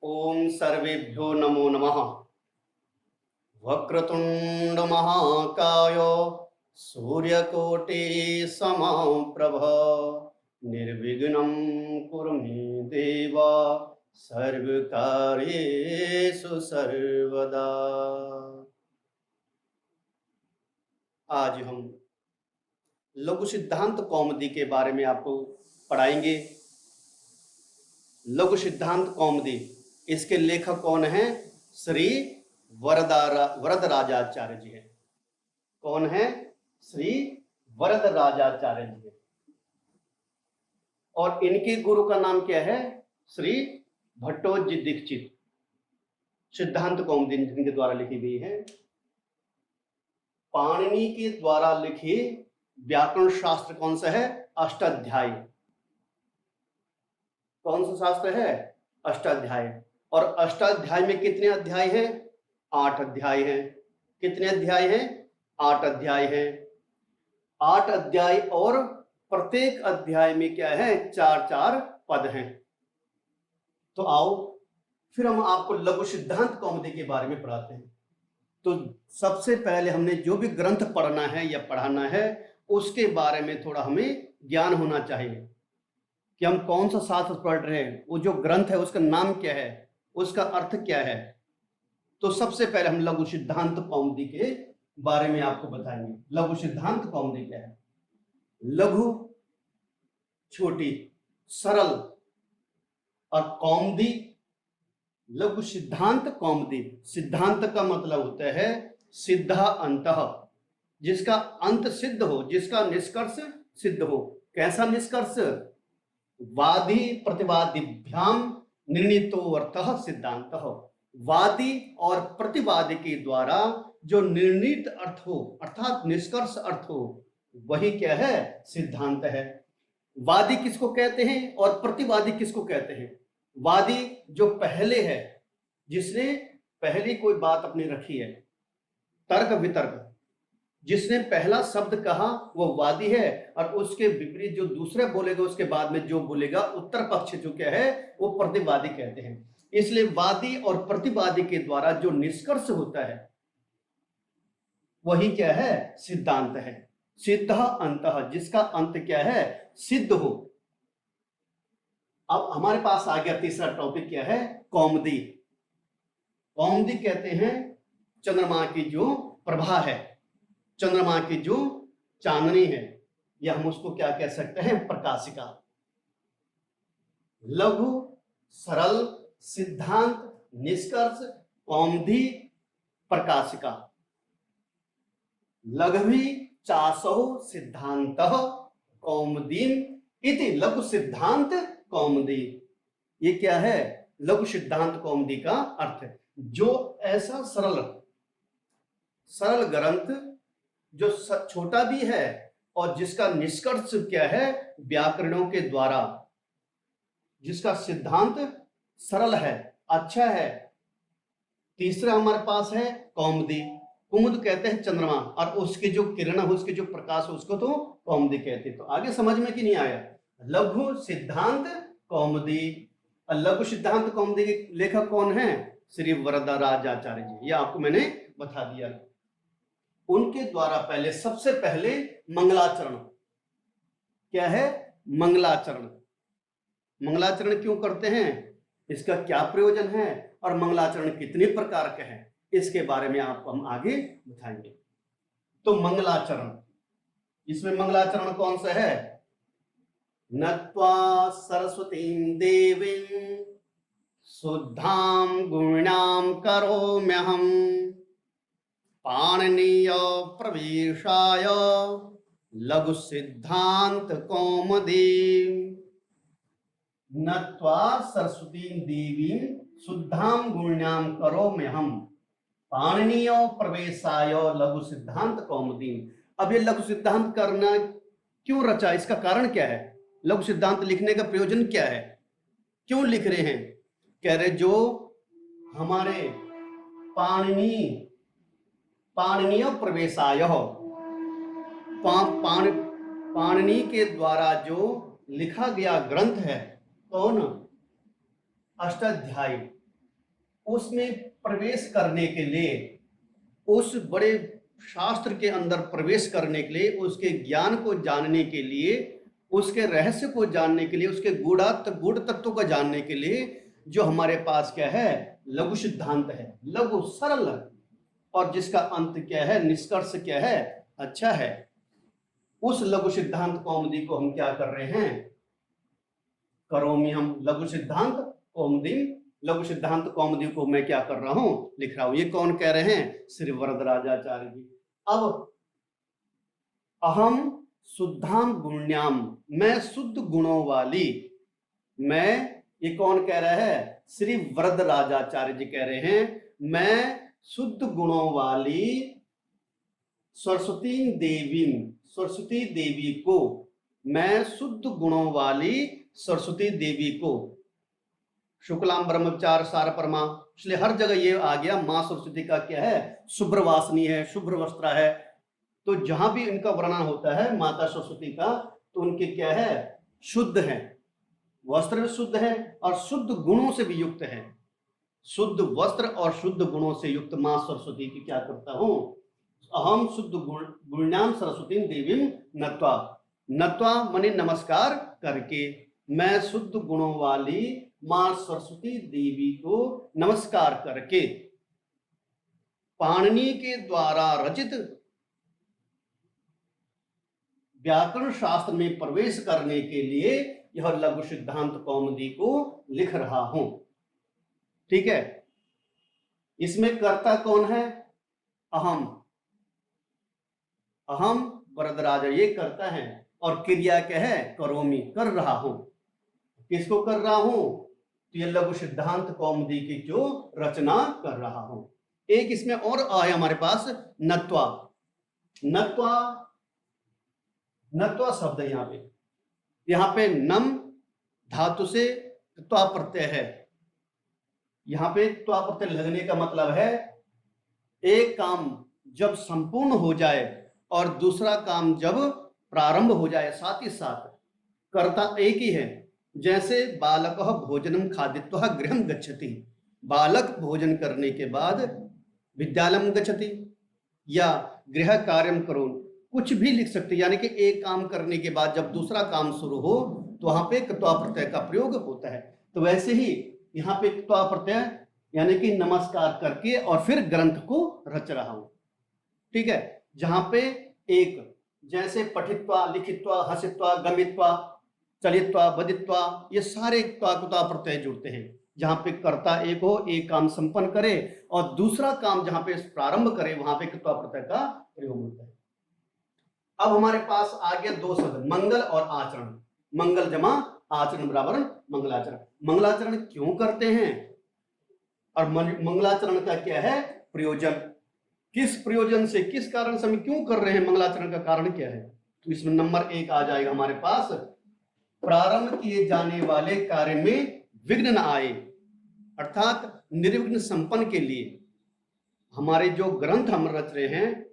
ओम सर्वेभ्यो नमो नमः। वक्रतुंड महाकाय सूर्यकोटि समप्रभ निर्विघ्नं कुरु मे देव सर्वकार्येषु सर्वदा। आज हम लघु सिद्धांत कौमुदी के बारे में आपको पढ़ाएंगे। लघु सिद्धांत कौमुदी, इसके लेखक कौन हैं? श्री वरदराजाचार्य जी हैं। कौन है? श्री वरदराजाचार्य जी हैं। और इनके गुरु का नाम क्या है? श्री भट्टोजी दीक्षित। सिद्धांत कौमुदी जिनके द्वारा लिखी गई है। पाणिनि के द्वारा लिखी व्याकरण शास्त्र कौन सा है? अष्टाध्यायी। कौन सा शास्त्र है? अष्टाध्यायी। और अष्टाध्याय में कितने अध्याय हैं? 8 अध्याय हैं। कितने अध्याय हैं? 8 अध्याय हैं। 8 अध्याय और प्रत्येक अध्याय में क्या है? 4-4 पद हैं। तो आओ फिर हम आपको लघु सिद्धांत कौमुदी के बारे में पढ़ाते हैं। तो सबसे पहले हमने जो भी ग्रंथ पढ़ना है या पढ़ाना है उसके बारे में थोड़ा हमें ज्ञान होना चाहिए कि हम कौन सा शास्त्र पढ़ रहे हैं, वो जो ग्रंथ है उसका नाम क्या है, उसका अर्थ क्या है। तो सबसे पहले हम लघु सिद्धांत कौमुदी के बारे में आपको बताएंगे। लघु सिद्धांत कौमुदी क्या है? लघु छोटी, सरल, और कौमुदी लघु सिद्धांत कौमुदी। सिद्धांत का मतलब होता है सिद्धा अंतः, जिसका अंत सिद्ध हो, जिसका निष्कर्ष सिद्ध हो। कैसा निष्कर्ष? वादी प्रतिवादिभ्याम निर्णीतो अर्थः सिद्धांतः। वादी और प्रतिवादी के द्वारा जो निर्णीत अर्थ हो अर्थात निष्कर्ष अर्थ हो, वही क्या है? सिद्धांत है। वादी किसको कहते हैं और प्रतिवादी किसको कहते हैं? वादी जो पहले है, जिसने पहली कोई बात अपनी रखी है, तर्क वितर्क, जिसने पहला शब्द कहा वो वादी है। और उसके विपरीत जो दूसरा बोलेगा, उसके बाद में जो बोलेगा उत्तर पक्ष जो क्या है, वो प्रतिवादी कहते हैं। इसलिए वादी और प्रतिवादी के द्वारा जो निष्कर्ष होता है वही क्या है? सिद्धांत है। सिद्ध अंतः, जिसका अंत क्या है? सिद्ध हो। अब हमारे पास आ गया तीसरा टॉपिक, क्या है? कौमुदी। कौमुदी कहते हैं चंद्रमा की जो प्रभा है, चंद्रमा की जो चांदनी है, या हम उसको क्या कह सकते हैं? प्रकाशिका। लघु, सरल, सिद्धांत, निष्कर्ष, कौमुदी, प्रकाशिका। लघवी चासौ सिद्धांतः कौमुदीम इति लघु सिद्धांत कौमुदी। ये क्या है? लघु सिद्धांत कौमुदी का अर्थ है जो ऐसा सरल ग्रंथ जो छोटा भी है और जिसका निष्कर्ष क्या है? व्याकरणों के द्वारा, जिसका सिद्धांत सरल है, अच्छा है। तीसरा हमारे पास है कौमुदी। कुमुद कहते हैं चंद्रमा, और उसकी जो किरण है, उसके जो प्रकाश है, उसको तो कौमुदी कहते हैं। तो आगे समझ में कि नहीं आया? लघु सिद्धांत कौमुदी। लघु सिद्धांत कौमुदी के लेखक कौन है? श्री वरदराजाचार्य जी। ये आपको मैंने बता दिया। उनके द्वारा पहले, सबसे पहले मंगलाचरण। क्या है? मंगलाचरण। मंगलाचरण क्यों करते हैं, इसका क्या प्रयोजन है, और मंगलाचरण कितने प्रकार के हैं, इसके बारे में आपको हम आगे बताएंगे। तो मंगलाचरण, इसमें मंगलाचरण कौन सा है? नत्वा सरस्वतीं देवीं शुद्धां गुणां करोम्यहं पाणिनीय प्रवेशाय लघु सिद्धांत कौमुदी। नत्वा सरस्वतीं देवीं शुद्धां गुणां करोम्यहं पाणिनीय प्रवेशाय लघु सिद्धांत कौमुदी। अब ये लघु सिद्धांत करना क्यों रचा? इसका कारण क्या है? लघु सिद्धांत लिखने का प्रयोजन क्या है? क्यों लिख रहे हैं? कह रहे जो हमारे पाणिनीय प्रवेशाय, पाणिनि के द्वारा जो लिखा गया ग्रंथ है, कौन? अष्टाध्यायी। उसमें प्रवेश करने के लिए, उस बड़े शास्त्र के अंदर प्रवेश करने के लिए, उसके ज्ञान को जानने के लिए, उसके रहस्य को जानने के लिए, उसके गूढ़ तत्व को जानने के लिए जो हमारे पास क्या है, लघु सिद्धांत है, लघु सरल, और जिसका अंत क्या है, निष्कर्ष क्या है, अच्छा है। उस लघु सिद्धांत कौमुदी को हम क्या कर रहे हैं, करोमि हम लघु सिद्धांत कौमुदी, लघु सिद्धांत कौमुदी को मैं क्या कर रहा हूं, लिख रहा हूं। ये कौन कह रहे हैं, श्री वरदराजाचार्य जी। अब अहम शुद्धाम गुण्याम, मैं शुद्ध गुणों वाली, मैं, ये कौन कह रहा है, श्री वरदराजाचार्य जी कह रहे हैं, मैं शुद्ध गुणों वाली सरस्वती देवी, सरस्वती देवी को, मैं शुद्ध गुणों वाली सरस्वती देवी को, शुक्लाम ब्रह्मचार सार परमा, इसलिए हर जगह ये आ गया। मां सरस्वती का क्या है, शुभ्र वासनी है, शुभ्र वस्त्र है। तो जहां भी इनका वर्णन होता है माता सरस्वती का, तो उनके क्या है, शुद्ध है, वस्त्र भी शुद्ध है और शुद्ध गुणों से भी युक्त है। शुद्ध वस्त्र और शुद्ध गुणों से युक्त मां सरस्वती की क्या करता हूं, अहम शुद्ध गुण्याम सरस्वती देवी नत्वा, नत्वा मने नमस्कार करके, मैं शुद्ध गुणों वाली मां सरस्वती देवी को नमस्कार करके, पाणिनि के द्वारा रचित व्याकरण शास्त्र में प्रवेश करने के लिए यह लघु सिद्धांत कौमुदी को लिख रहा हूं। ठीक है, इसमें कर्ता कौन है, अहम, अहम वरदराज, ये करता है, और क्रिया क्या है, करोमि, कर रहा हूं। किसको कर रहा हूं, तो ये लघु सिद्धांत कौमुदी की जो रचना कर रहा हूं। एक इसमें और आया हमारे पास, नत्वा, नत्वा, नत्वा शब्द है यहाँ पे नम धातु से त्वा प्रत्यय है। यहाँ पे त्वा प्रत्यय लगने का मतलब है एक काम जब संपूर्ण हो जाए और दूसरा काम जब प्रारंभ हो जाए, साथ ही साथ कर्ता एक ही है। जैसे बालक भोजनम खादित्वा गृहम गच्छति, बालक भोजन करने के बाद विद्यालयम गच्छति, या गृह कार्यम करो, कुछ भी लिख सकते, यानी कि एक काम करने के बाद जब दूसरा काम शुरू हो तो वहां पे त्वा प्रत्यय का प्रयोग होता है। तो वैसे ही यहाँ पे त्वा प्रत्यय यानी कि नमस्कार करके और फिर ग्रंथ को रच रहा हूं। ठीक है, जहां पे एक, जैसे पठित्वा, लिखित्वा, हसित्वा, गमित्वा, चलित्वा, बदित्वा, ये सारे त्वा प्रत्यय जुड़ते हैं। जहां पे कर्ता एक हो, एक काम संपन्न करे और दूसरा काम जहां पे प्रारंभ करे, वहां पे त्वा प्रत्यय का प्रयोग होता है। अब हमारे पास आ गया दो शब्द, मंगल और आचरण। मंगल जमा आचरण बराबर मंगलाचरण। मंगलाचरण क्यों करते हैं और मंगलाचरण का क्या है प्रयोजन, किस प्रयोजन से, किस कारण से हम क्यों कर रहे हैं, मंगलाचरण का कारण क्या है। तो इसमें नंबर 1 आ जाएगा हमारे पास, प्रारंभ किए जाने वाले कार्य में विघ्न न आए, अर्थात निर्विघ्न संपन्न के लिए हमारे जो ग्रंथ हम रच रहे हैं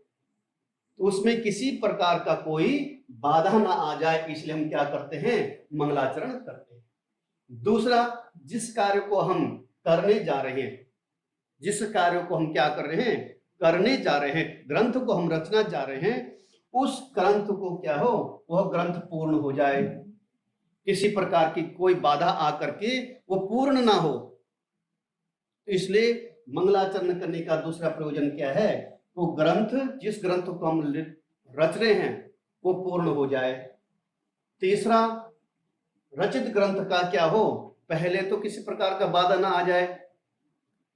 तो उसमें किसी प्रकार का कोई बाधा ना आ जाए, इसलिए हम क्या करते हैं, मंगलाचरण करते हैं। दूसरा, जिस कार्य को हम करने जा रहे हैं, जिस कार्य को हम क्या कर रहे हैं, करने जा रहे हैं, ग्रंथ को हम रचना जा रहे हैं, उस ग्रंथ को क्या हो, वह ग्रंथ पूर्ण हो जाए, किसी प्रकार की कोई बाधा आकर के वो पूर्ण ना हो। इसलिए मंगलाचरण करने का दूसरा प्रयोजन क्या है, वो ग्रंथ, जिस ग्रंथ को हम रच रहे हैं वो पूर्ण हो जाए। तीसरा, रचित ग्रंथ का क्या हो, पहले तो किसी प्रकार का बाधा ना आ जाए,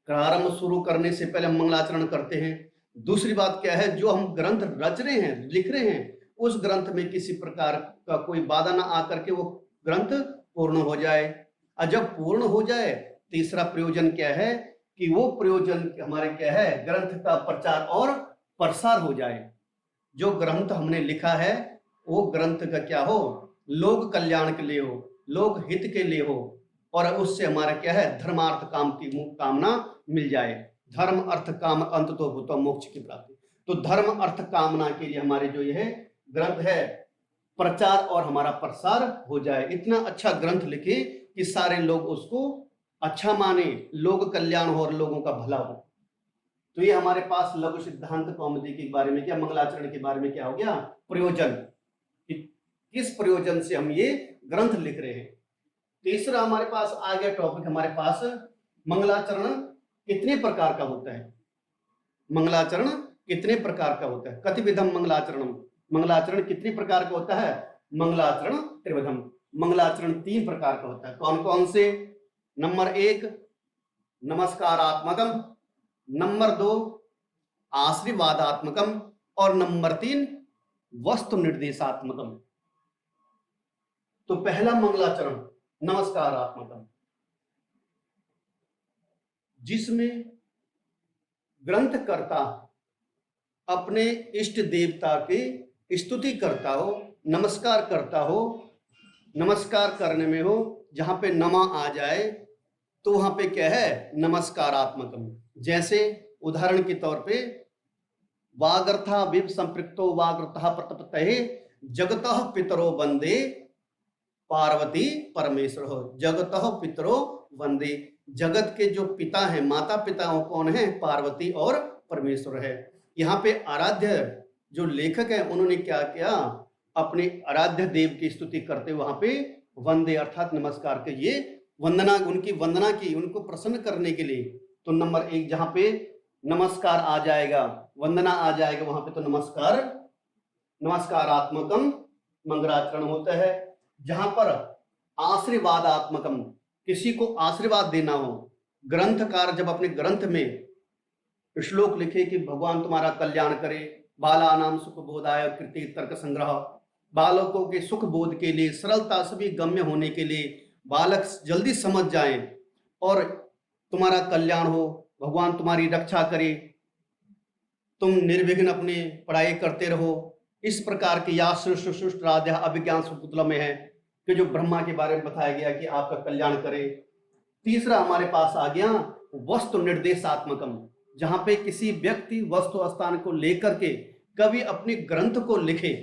प्रारंभ शुरू करने से पहले मंगलाचरण करते हैं। दूसरी बात क्या है, जो हम ग्रंथ रच रहे हैं, लिख रहे हैं, उस ग्रंथ में किसी प्रकार का कोई बाधा ना आकर के वो ग्रंथ पूर्ण हो जाए। और जब पूर्ण हो जाए, तीसरा प्रयोजन क्या है कि वो प्रयोजन हमारे क्या है, ग्रंथ का प्रचार और प्रसार हो जाए। जो ग्रंथ हमने लिखा है वो ग्रंथ का क्या हो, लोक कल्याण के लिए हो, लोक हित के लिए हो, और उससे हमारा क्या है, धर्मार्थ काम की कामना मिल जाए। धर्म अर्थ काम अंत तो भूतो मोक्ष की प्राप्ति। तो धर्म अर्थ कामना के लिए हमारे जो यह ग्रंथ है प्रचार और हमारा प्रसार हो जाए। इतना अच्छा ग्रंथ लिखे कि सारे लोग उसको अच्छा माने, लोक कल्याण हो और लोगों का भला हो। तो ये हमारे पास लघु सिद्धांत कौमुदी के बारे में क्या, मंगलाचरण के बारे में क्या हो गया, प्रयोजन, किस प्रयोजन से हम ये ग्रंथ लिख रहे हैं। तीसरा हमारे पास आ गया टॉपिक हमारे पास, मंगलाचरण कितने प्रकार का होता है। मंगलाचरण कितने प्रकार का होता है, कतिविधम मंगलाचरणम, मंगलाचरण कितने प्रकार का होता है, मंगलाचरण त्रिविधम, मंगलाचरण 3 प्रकार का होता है। कौन कौन से, नंबर 1 नमस्कारात्मकम, नंबर 2 आशीर्वादात्मकम और नंबर 3 वस्तु निर्देशात्मकम। तो पहला मंगलाचरण नमस्कारात्मकम, जिसमें ग्रंथकर्ता अपने इष्ट देवता की स्तुति करता हो, नमस्कार करता हो, नमस्कार करने में हो, जहां पे नमा आ जाए तो वहां पे क्या है, नमस्कारात्मकम। जैसे उदाहरण के तौर पे वागर्था विव संपृक्तो वागर्था प्रतपते जगतः पितरो वंदे पार्वती परमेश्वर हो, जगतः पितरो वंदे, जगत के जो पिता हैं, माता पिता कौन है, पार्वती और परमेश्वर है। यहाँ पे आराध्य जो लेखक है उन्होंने क्या किया, अपने आराध्य देव की स्तुति करते वहां पे वंदे अर्थात नमस्कार के, ये वंदना, उनकी वंदना की, उनको प्रसन्न करने के लिए। तो नंबर 1 जहां पे नमस्कार आ जाएगा, वंदना आ जाएगा, वहां पे तो नमस्कार, नमस्कारात्मकम मंगलाचरण होता है। जहां पर आशीर्वादात्मकम, किसी को आशीर्वाद देना हो, ग्रंथकार जब अपने ग्रंथ में श्लोक लिखे कि भगवान तुम्हारा कल्याण करे, बालानाम सुख बोधाय कृति तर्क संग्रह, बालकों के सुख बोध के लिए, सरलता सभी गम्य होने के लिए, बालक जल्दी समझ जाएं और तुम्हारा कल्याण हो, भगवान तुम्हारी रक्षा करे, तुम निर्विघ्न अपनी पढ़ाई करते रहो, इस प्रकार की या सुष्ट राध्या अभिज्ञान सुपुतला में है कि जो ब्रह्मा के बारे में बताया गया कि आपका कल्याण करे। तीसरा हमारे पास आ गया वस्तु निर्देशात्मकम, जहां पे किसी व्यक्ति वस्तु स्थान को लेकर के कभी अपने ग्रंथ को लिखे,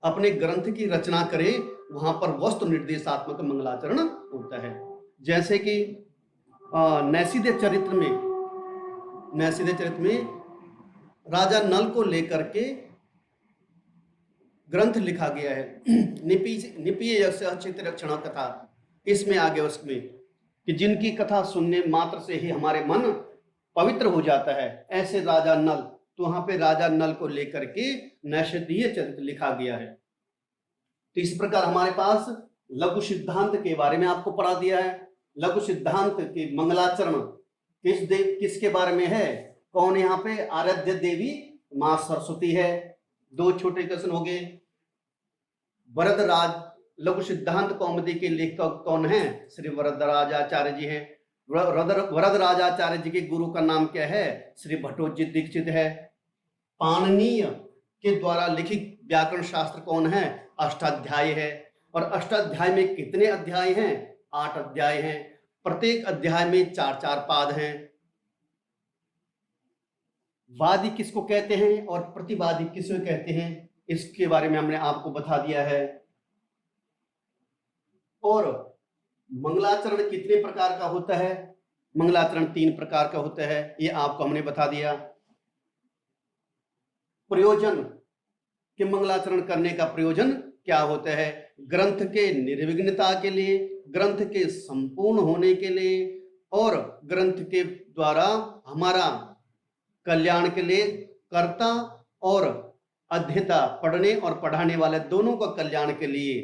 अपने ग्रंथ की रचना करे, वहां पर वस्तु निर्देशात्मक मंगलाचरण होता है। जैसे कि नैषधीय चरित्र में राजा नल को लेकर के ग्रंथ लिखा गया है, निपीय चित्रक्षण कथा, इसमें आगे उसमें कि जिनकी कथा सुनने मात्र से ही हमारे मन पवित्र हो जाता है, ऐसे राजा नल, तो वहां पे राजा नल को लेकर के नैषधीय चरित्र लिखा गया है। तो इस प्रकार हमारे पास लघु सिद्धांत के बारे में आपको पढ़ा दिया है। लघु सिद्धांत के मंगलाचरण किसके बारे में है, कौन यहाँ पे, आराध्य देवी मां सरस्वती है। 2 छोटे क्वेश्चन हो गए। वरदराज, लघु सिद्धांत कौमुदी के लेखक कौन है, श्री वरदराजाचार्य जी हैं। वरदराजाचार्य जी के गुरु का नाम क्या है, श्री भट्टोजित दीक्षित है। पाणिनीय के द्वारा लिखित व्याकरण शास्त्र कौन है, अष्टाध्यायी है। और अष्टाध्याय में कितने अध्याय हैं, 8 अध्याय हैं। प्रत्येक अध्याय में 4-4 पाद हैं। वादी किसको कहते हैं और प्रतिवादी किसको कहते हैं, इसके बारे में हमने आपको बता दिया है। और मंगलाचरण कितने प्रकार का होता है, मंगलाचरण 3 प्रकार का होता है, ये आपको हमने बता दिया। प्रयोजन कि मंगलाचरण करने का प्रयोजन क्या होता है, ग्रंथ के निर्विघ्नता के लिए, ग्रंथ के संपूर्ण होने के लिए और ग्रंथ के द्वारा हमारा कल्याण के लिए, कर्ता और अध्येता, पढ़ने और पढ़ाने वाले दोनों का कल्याण के लिए,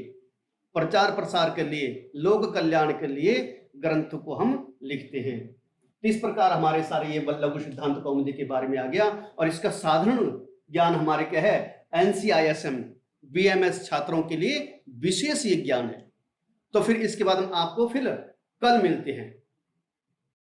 प्रचार प्रसार के लिए, लोक कल्याण के लिए ग्रंथ को हम लिखते हैं। इस प्रकार हमारे सारे ये लघु सिद्धांत कौमुदी के बारे में आ गया। और इसका साधारण ज्ञान हमारे क्या है, NCISM BMS छात्रों के लिए विशेष ये ज्ञान है। तो फिर इसके बाद हम आपको फिर कल मिलते हैं।